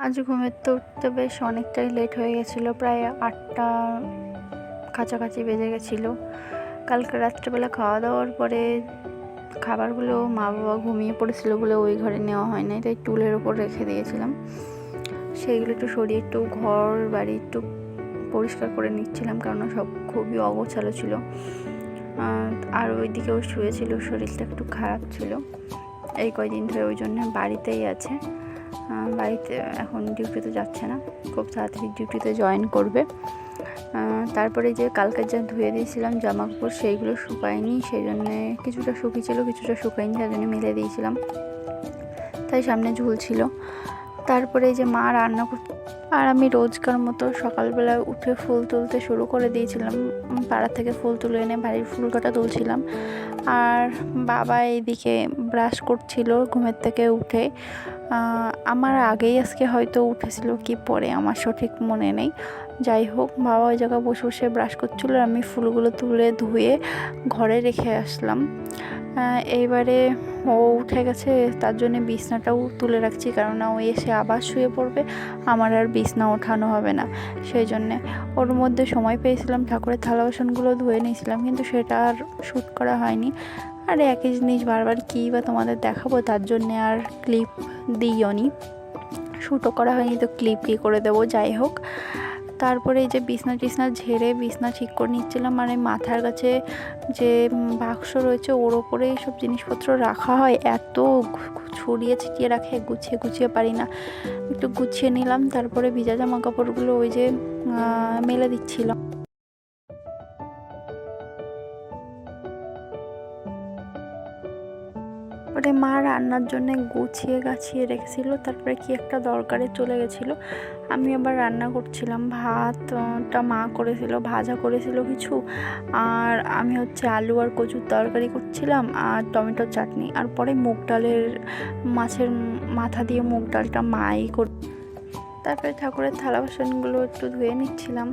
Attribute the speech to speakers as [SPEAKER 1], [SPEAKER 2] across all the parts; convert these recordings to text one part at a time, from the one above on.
[SPEAKER 1] আজ ঘুমের তো উঠতে বেশ অনেকটাই লেট হয়ে গেছিলো, প্রায় 8টা কাছাকাছি বেজে গেছিলো। কালকে রাত্রেবেলা খাওয়া দাওয়ার পরে খাবারগুলো মা বাবা ঘুমিয়ে পড়েছিল বলে ওই ঘরে নেওয়া হয় নাই, তাই টুলের ওপর রেখে দিয়েছিলাম। সেইগুলো একটু সরিয়ে একটু ঘর বাড়ি একটু পরিষ্কার করে নিচ্ছিলাম, কারণ সব খুবই অগোছালো ছিল। আর ওইদিকেও শুয়েছিল, শরীরটা একটু খারাপ ছিল এই কয়দিন ধরে, ওই জন্য বাড়িতেই আছে। বাড়িতে এখন ডিউটিতে যাচ্ছে না, খুব তাড়াতাড়ি ডিউটিতে জয়েন করবে। তারপরে যে কালকে যা ধুয়ে দিয়েছিলাম জামা কাপড় সেইগুলো শুকায়নি, সেই জন্যে কিছুটা শুকিয়েছিল কিছুটা শুকায়নি, তার জন্য মেলে দিয়েছিলাম, তাই সামনে ঝুলছিল। তারপরে যে মা রান্না করতে, আর আমি রোজকার মতো সকালবেলা উঠে ফুল তুলতে শুরু করে দিয়েছিলাম। পাড়া থেকে ফুল তুলে এনে বাড়ির ফুল কাটা তুলছিলাম, আর বাবা এইদিকে ব্রাশ করছিল ঘুমের থেকে উঠে। আমার আগেই আজকে হয়তো উঠেছিল কি পরে আমার সঠিক মনে নেই। যাই হোক, বাবা ওই জায়গায় বসে বসে ব্রাশ করছিল, আমি ফুলগুলো তুলে ধুয়ে ঘরে রেখে আসলাম। এইবারে ও উঠে গেছে, তার জন্য বিছনাটাও তুলে রাখছি, কারণ ও এসে আবার শুয়ে পড়বে, আমার আর বিছনা ওঠানো হবে না। সেই জন্যে ওর মধ্যে সময় পেয়েছিলাম ঠাকুরের থালা বাসনগুলো ধুয়ে নিয়েছিলাম, কিন্তু সেটা আর শ্যুট করা হয়নি। আর একই জিনিস বারবার কী বা তোমাদের দেখাবো, তার জন্যে আর ক্লিপ দিইও নি, শ্যুটও করা হয়নি, তো ক্লিপ কী করে দেবো। যাই হোক, তারপরে এই যে বিছনা ঝেড়ে বিছনা ঠিক করে নিচ্ছিলাম, আর এই মাথার কাছে যে বাক্স রয়েছে ওর ওপরে সব জিনিসপত্র রাখা হয়, এত ছড়িয়ে ছিটিয়ে রাখে, গুছিয়ে পারি না। একটু গুছিয়ে নিলাম, তারপরে ভিজা জামা কাপড়গুলো ওই যে মেলে দিচ্ছিলাম। তারপরে মা রান্নার জন্য গুছিয়ে গাছিয়ে রেখেছিল, তারপরে কি একটা দরকারে চলে গেছিলো। আমি আবার রান্না করছিলাম, ভাতটা মা করেছিল, ভাজা করেছিল কিছু, আর আমি আলু আর কচুর তরকারি করছিলাম, আর টমেটোর চাটনি, আর পরে মুগ ডালের মাছের মাথা দিয়ে মুগ ডালটা মাই করে। তারপরে ঠাকুরের থালা বাসনগুলো একটু ধুয়ে নিচ্ছিলাম,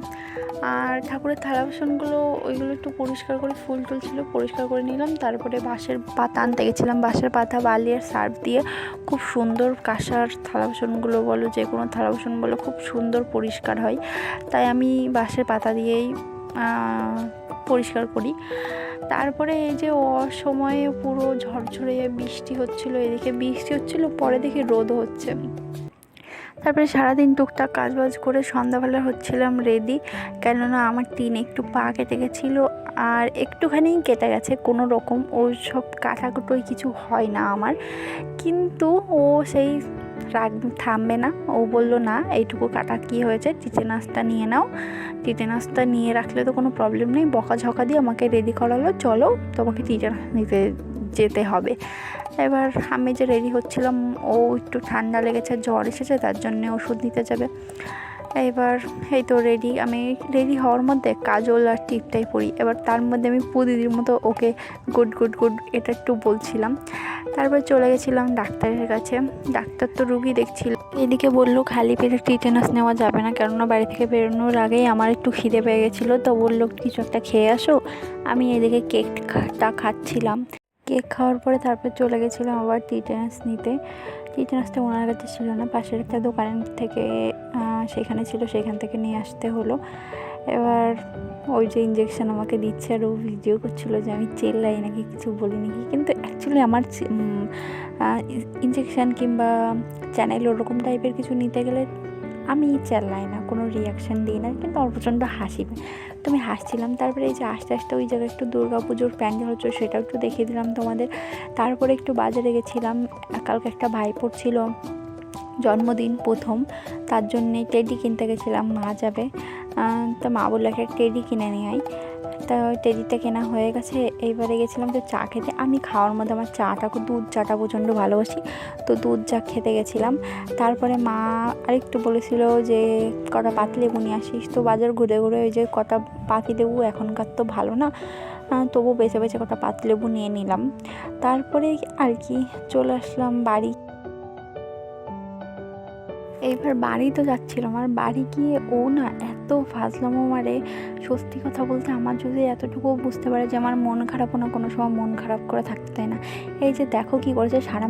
[SPEAKER 1] আর ঠাকুরের থালা বাসনগুলো ওইগুলো একটু পরিষ্কার করে ফুল ছিল পরিষ্কার করে নিলাম। তারপরে বাঁশের পাতা আনতে গেছিলাম, বাঁশের পাতা বালি আর সার্ফ দিয়ে খুব সুন্দর কাঁসার থালা বাসনগুলো বলো, যে কোনো থালা বাসন বলো, খুব সুন্দর পরিষ্কার হয়, তাই আমি বাঁশের পাতা দিয়েই পরিষ্কার করি। তারপরে এই যে অসময়ে পুরো ঝরঝরে বৃষ্টি হচ্ছিলো, এদিকে বৃষ্টি হচ্ছিলো, পরে দেখি রোদও হচ্ছে। তারপরে সারাদিন টুকটাক কাজবাজ করে সন্ধ্যাবেলা হচ্ছিলাম রেডি, কেননা আমার একটু পা কেটে গেছিলো, আর একটুখানি কেটে গেছে, কোনো রকম ওই সব কাটাকুটোই কিছু হয় না আমার, কিন্তু ও সেই রাগ থামবে না, ও বললো না এইটুকু কাটা কী হয়েছে, টিটেনাসটা নিয়ে নাও। টিটেনাসটা নিয়ে রাখলে তো কোনো প্রবলেম নেই, বকাঝকা দিয়ে আমাকে রেডি করালো, চলো তোমাকে টিটেনাস নিতে যেতে হবে। এবার আমি যে রেডি হচ্ছিলাম, ও একটু ঠান্ডা লেগেছে, জ্বর এসেছে, তার জন্যে ওষুধ নিতে যাবে। এবার এই তো আমি রেডি হওয়ার মধ্যে কাজল আর টিপটাই পরি, এবার তার মধ্যে আমি দিদির মতো ওকে গুড গুড গুড এটা একটু বলছিলাম। তারপর চলে গেছিলাম ডাক্তারের কাছে, ডাক্তার তো রুগী দেখছিল, এদিকে বললো খালি পেটে টিটেনাস নেওয়া যাবে না, কেননা বাড়ি থেকে বেরোনোর আগেই আমার একটু খিদে পেয়ে গেছিলো, তো বললো কিছু একটা খেয়ে আসো। আমি এদিকে কেকটা খাচ্ছিলাম, কেক খাওয়ার পরে তারপর চলে গেছিলাম আবার টিটেনাস নিতে। টিটেনাসটা ওনার কাছে ছিল না, পাশের একটা দোকান থেকে সেখানে ছিল, সেখান থেকে নিয়ে আসতে হলো। এবার ওই যে ইঞ্জেকশন আমাকে দিচ্ছে, আর ও ভিডিও করছিলো যে আমি চেল্লাই নাকি, কিছু বলি নাকি, কিন্তু অ্যাকচুয়ালি আমার ইঞ্জেকশান কিংবা চ্যানেল ওরকম টাইপের কিছু নিতে গেলে আমি চেল্লাই না, কোনো রিয়াকশান দিই না, কিন্তু আমার প্রচণ্ড হাসি পায়, তো আমি হাসছিলাম। তারপরে এই যে আস্তে আস্তে ওই জায়গায় একটু দুর্গা পুজোর প্যান্ডেল হচ্ছে, সেটাও একটু দেখিয়ে দিলাম তোমাদের। তারপরে একটু বাজারে গেছিলাম, কালকে একটা ভাইপোর ছিল জন্মদিন প্রথম, তার জন্যে টেডি কিনতে গেছিলাম, মা যাবে, তো মা বললো একটা টেডি কিনে নিয়ে আয়, তা ওই টেডিটা কেনা হয়ে গেছে। এইবারে গেছিলাম তো চা খেতে, আমি খাওয়ার মধ্যে আমার দুধ চাটা প্রচণ্ড ভালোবাসি, তো দুধ চা খেতে গেছিলাম। তারপরে মা আরেকটু বলেছিল যে কটা পাতিলেবু নিয়ে আসিস, তো বাজার ঘুরে ঘুরে ওই যে কটা পাতিলেবু এখনকার তো ভালো না, তবু বেছে বেছে কটা পাতিলেবু নিয়ে নিলাম। তারপরে আর কি চলে আসলাম বাড়ি। এইবার বাড়ি তো যাচ্ছিলাম, আর বাড়ি গিয়ে ও না এত ফাজলামো মারে, সত্যি কথা বলতে আমার যদি এতটুকু বুঝতে পারে যে আমার মন খারাপও না কোনো সময় মন খারাপ করে থাকতে দেয় না। এই যে দেখো কী করেছে, সারা